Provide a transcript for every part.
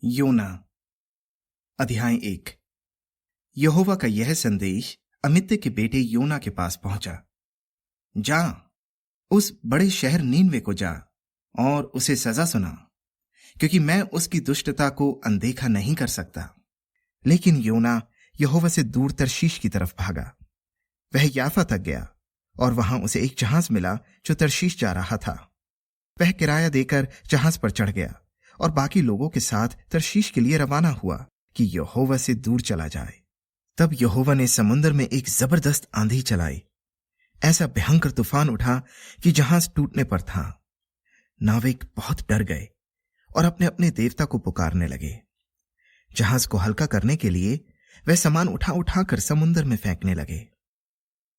योना अध्याय 1। यहोवा का यह संदेश अमित्य के बेटे योना के पास पहुंचा। जा, उस बड़े शहर नीनवे को जा और उसे सजा सुना, क्योंकि मैं उसकी दुष्टता को अनदेखा नहीं कर सकता। लेकिन योना यहोवा से दूर तर्शीश की तरफ भागा। वह याफा तक गया और वहां उसे एक जहाज मिला जो तर्शीश जा रहा था। वह किराया देकर जहाज पर चढ़ गया और बाकी लोगों के साथ तर्शीश के लिए रवाना हुआ कि यहोवा से दूर चला जाए। तब यहोवा ने समुद्र में एक जबरदस्त आंधी चलाई। ऐसा भयंकर तूफान उठा कि जहाज टूटने पर था। नाविक बहुत डर गए और अपने अपने देवता को पुकारने लगे। जहाज को हल्का करने के लिए वह सामान उठा उठाकर समुद्र में फेंकने लगे।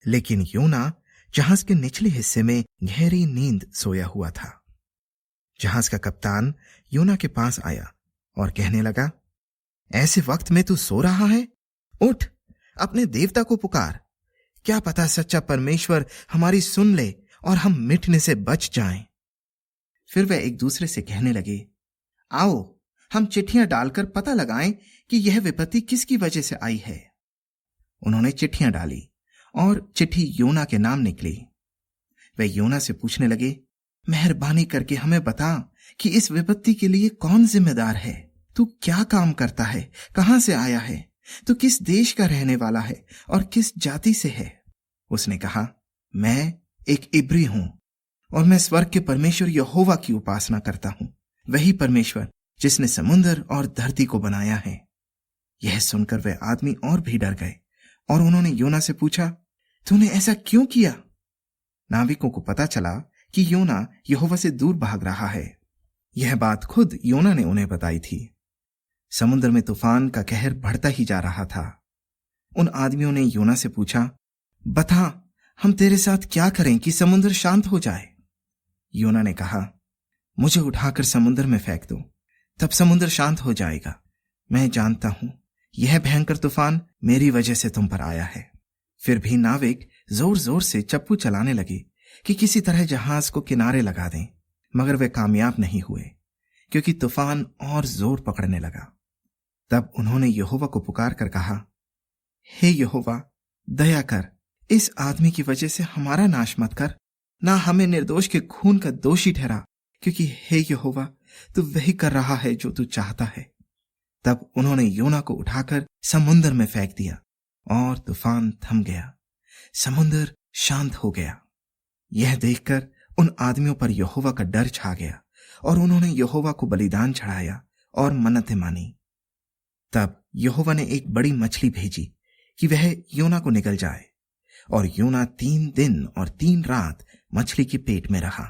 लेकिन योना जहाज के निचले हिस्से में गहरी नींद सोया हुआ था। जहाज का कप्तान योना के पास आया और कहने लगा, ऐसे वक्त में तू सो रहा है? उठ, अपने देवता को पुकार। क्या पता सच्चा परमेश्वर हमारी सुन ले और हम मिटने से बच जाएं। फिर वे एक दूसरे से कहने लगे, आओ हम चिट्ठियां डालकर पता लगाएं कि यह विपत्ति किसकी वजह से आई है। उन्होंने चिट्ठियां डाली और चिट्ठी योना के नाम निकली। वे योना से पूछने लगे, मेहरबानी करके हमें बता कि इस विपत्ति के लिए कौन जिम्मेदार है। तू क्या काम करता है? कहां से आया है? तू किस देश का रहने वाला है और किस जाति से है? उसने कहा, मैं एक इब्री हूं और मैं स्वर्ग के परमेश्वर यहोवा की उपासना करता हूं, वही परमेश्वर जिसने समुद्र और धरती को बनाया है। यह सुनकर वे आदमी और भी डर गए और उन्होंने योना से पूछा, तूने ऐसा क्यों किया? नाविकों को पता चला कि योना यहोवा से दूर भाग रहा है। यह बात खुद योना ने उन्हें बताई थी। समुद्र में तूफान का कहर बढ़ता ही जा रहा था। उन आदमियों ने योना से पूछा, बता हम तेरे साथ क्या करें कि समुद्र शांत हो जाए? योना ने कहा, मुझे उठाकर समुद्र में फेंक दो, तब समुद्र शांत हो जाएगा। मैं जानता हूं यह भयंकर तूफान मेरी वजह से तुम पर आया है। फिर भी नाविक जोर जोर से चप्पू चलाने लगे कि किसी तरह जहाज को किनारे लगा दें, मगर वे कामयाब नहीं हुए, क्योंकि तूफान और जोर पकड़ने लगा। तब उन्होंने यहोवा को पुकार कर कहा, हे यहोवा, दया कर, इस आदमी की वजह से हमारा नाश मत कर, ना हमें निर्दोष के खून का दोषी ठहरा, क्योंकि हे यहोवा, तू वही कर रहा है जो तू चाहता है। तब उन्होंने योना को उठाकर समुद्र में फेंक दिया और तूफान थम गया। समुद्र शांत हो गया। यह देखकर उन आदमियों पर यहोवा का डर छा गया और उन्होंने यहोवा को बलिदान चढ़ाया और मन्नतें मानी। तब यहोवा ने एक बड़ी मछली भेजी कि वह योना को निगल जाए, और योना 3 दिन और 3 रात मछली के पेट में रहा।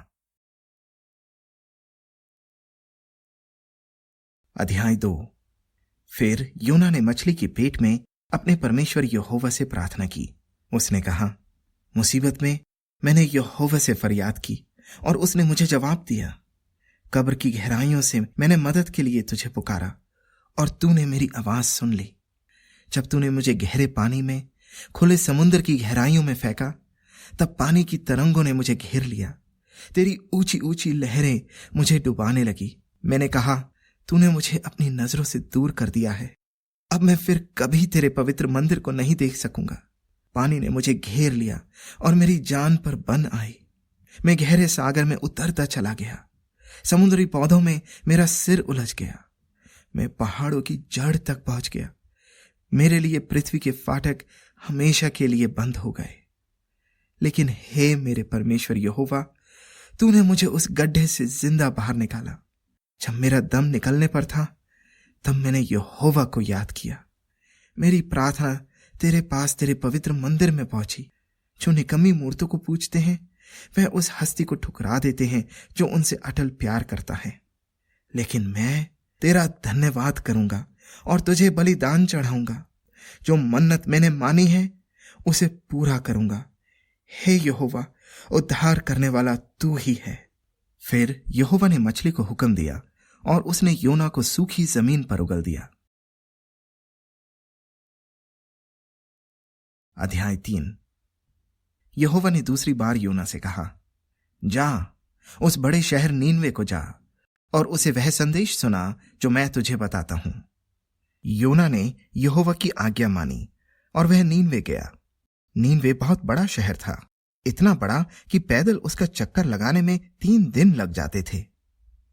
अध्याय 2। फिर योना ने मछली के पेट में अपने परमेश्वर यहोवा से प्रार्थना की। उसने कहा, मुसीबत में मैंने यहोवा से फरियाद की और उसने मुझे जवाब दिया। कब्र की गहराइयों से मैंने मदद के लिए तुझे पुकारा और तूने मेरी आवाज सुन ली। जब तूने मुझे गहरे पानी में, खुले समुद्र की गहराइयों में फेंका, तब पानी की तरंगों ने मुझे घेर लिया। तेरी ऊंची ऊंची लहरें मुझे डुबाने लगी। मैंने कहा, तूने मुझे अपनी नजरों से दूर कर दिया है। अब मैं फिर कभी तेरे पवित्र मंदिर को नहीं देख सकूंगा। पानी ने मुझे घेर लिया और मेरी जान पर बन आई। मैं गहरे सागर में उतरता चला गया। समुद्री पौधों में मेरा सिर उलझ गया। मैं पहाड़ों की जड़ तक पहुंच गया। मेरे लिए पृथ्वी के फाटक हमेशा के लिए बंद हो गए। लेकिन हे मेरे परमेश्वर यहोवा, तूने मुझे उस गड्ढे से जिंदा बाहर निकाला। जब मेरा दम निकलने पर था, तब मैंने यहोवा को याद किया। मेरी प्रार्थना तेरे पास तेरे पवित्र मंदिर में पहुंची। जो निकम्मी मूर्तों को पूजते हैं, वह उस हस्ती को ठुकरा देते हैं जो उनसे अटल प्यार करता है। लेकिन मैं तेरा धन्यवाद करूंगा और तुझे बलिदान चढ़ाऊंगा। जो मन्नत मैंने मानी है, उसे पूरा करूंगा। हे यहोवा, उद्धार करने वाला तू ही है। फिर यहोवा ने मछली को हुक्म दिया और उसने योना को सूखी जमीन पर उगल दिया। अध्याय 3। यहोवा ने दूसरी बार योना से कहा, जा, उस बड़े शहर नीनवे को जा और उसे वह संदेश सुना जो मैं तुझे बताता हूं। योना ने यहोवा की आज्ञा मानी और वह नीनवे गया। नीनवे बहुत बड़ा शहर था, इतना बड़ा कि पैदल उसका चक्कर लगाने में 3 दिन लग जाते थे।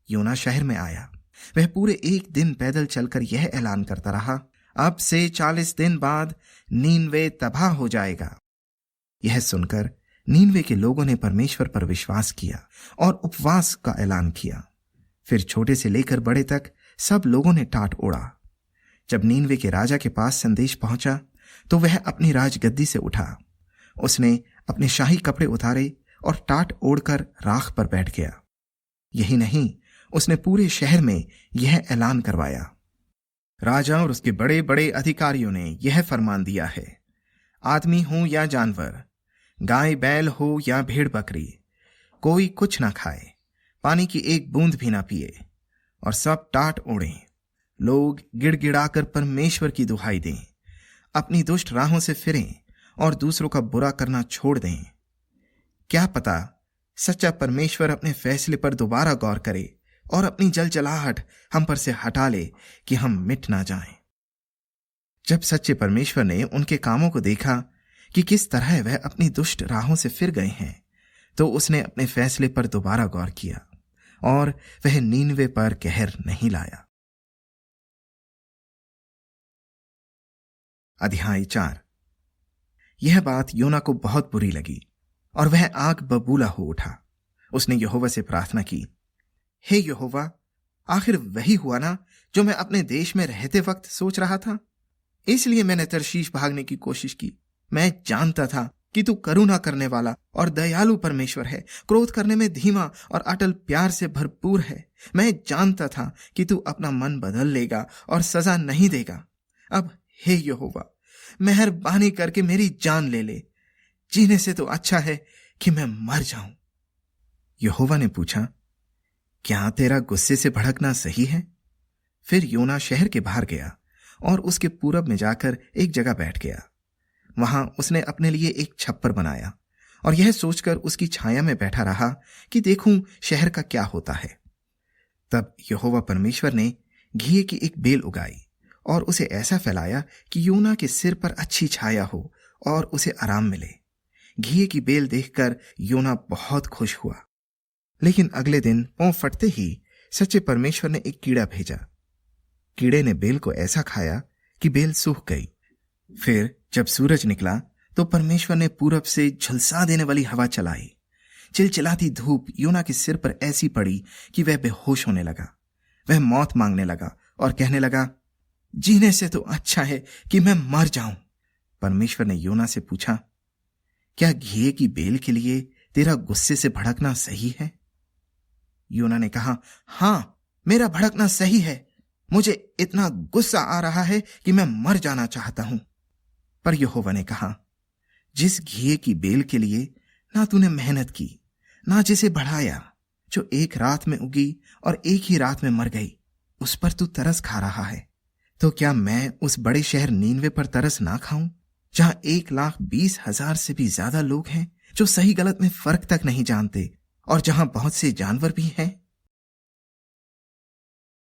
योना शहर में आया। वह पूरे 1 दिन पैदल चलकर यह ऐलान करता रहा, अब से 40 दिन बाद नीनवे तबाह हो जाएगा। यह सुनकर नीनवे के लोगों ने परमेश्वर पर विश्वास किया और उपवास का ऐलान किया। फिर छोटे से लेकर बड़े तक सब लोगों ने टाट ओढ़ा। जब नीनवे के राजा के पास संदेश पहुंचा तो वह अपनी राजगद्दी से उठा। उसने अपने शाही कपड़े उतारे और टाट ओढ़कर राख पर बैठ गया। यही नहीं, उसने पूरे शहर में यह ऐलान करवाया, राजा और उसके बड़े बड़े अधिकारियों ने यह फरमान दिया है, आदमी हो या जानवर, गाय बैल हो या भेड़ बकरी, कोई कुछ ना खाए, पानी की एक बूंद भी ना पिए और सब टाट ओढ़ें। लोग गिड़गिड़ाकर परमेश्वर की दुहाई दें, अपनी दुष्ट राहों से फिरें और दूसरों का बुरा करना छोड़ दें। क्या पता सच्चा परमेश्वर अपने फैसले पर दोबारा गौर करे और अपनी जलजलाहट हम पर से हटा ले कि हम मिट ना जाएं। जब सच्चे परमेश्वर ने उनके कामों को देखा कि किस तरह वह अपनी दुष्ट राहों से फिर गए हैं, तो उसने अपने फैसले पर दोबारा गौर किया और वह नीनवे पर कहर नहीं लाया। अध्याय 4। यह बात योना को बहुत बुरी लगी और वह आग बबूला हो उठा। उसने यहोवा से प्रार्थना की, हे यहोवा, आखिर वही हुआ ना जो मैं अपने देश में रहते वक्त सोच रहा था। इसलिए मैंने तर्शीश भागने की कोशिश की। मैं जानता था कि तू करुणा करने वाला और दयालु परमेश्वर है, क्रोध करने में धीमा और अटल प्यार से भरपूर है। मैं जानता था कि तू अपना मन बदल लेगा और सजा नहीं देगा। अब हे यहोवा, मेहरबानी करके मेरी जान ले ले। जीने से तो अच्छा है कि मैं मर जाऊं। यहोवा ने पूछा, क्या तेरा गुस्से से भड़कना सही है? फिर योना शहर के बाहर गया और उसके पूरब में जाकर एक जगह बैठ गया। वहां उसने अपने लिए एक छप्पर बनाया और यह सोचकर उसकी छाया में बैठा रहा कि देखूं शहर का क्या होता है। तब यहोवा परमेश्वर ने घिये की एक बेल उगाई और उसे ऐसा फैलाया कि योना के सिर पर अच्छी छाया हो और उसे आराम मिले। घिये की बेल देखकर योना बहुत खुश हुआ। लेकिन अगले दिन पांव फटते ही सच्चे परमेश्वर ने एक कीड़ा भेजा। कीड़े ने बेल को ऐसा खाया कि बेल सूख गई। फिर जब सूरज निकला तो परमेश्वर ने पूरब से झुलसा देने वाली हवा चलाई। चिलचिलाती धूप योना के सिर पर ऐसी पड़ी कि वह बेहोश होने लगा। वह मौत मांगने लगा और कहने लगा, जीने से तो अच्छा है कि मैं मर जाऊं। परमेश्वर ने योना से पूछा, क्या घिये की बेल के लिए तेरा गुस्से से भड़कना सही है? योना ने कहा, हां, मेरा भड़कना सही है। मुझे इतना गुस्सा आ रहा है कि मैं मर जाना चाहता हूं। पर यहोवा ने कहा, जिस घिये की बेल के लिए ना तूने मेहनत की, ना जिसे बढ़ाया, जो एक रात में उगी और एक ही रात में मर गई, उस पर तू तरस खा रहा है, तो क्या मैं उस बड़े शहर नीनवे पर तरस ना खाऊं, जहां 1,20,000 से भी ज्यादा लोग हैं जो सही गलत में फर्क तक नहीं जानते और जहां बहुत से जानवर भी हैं?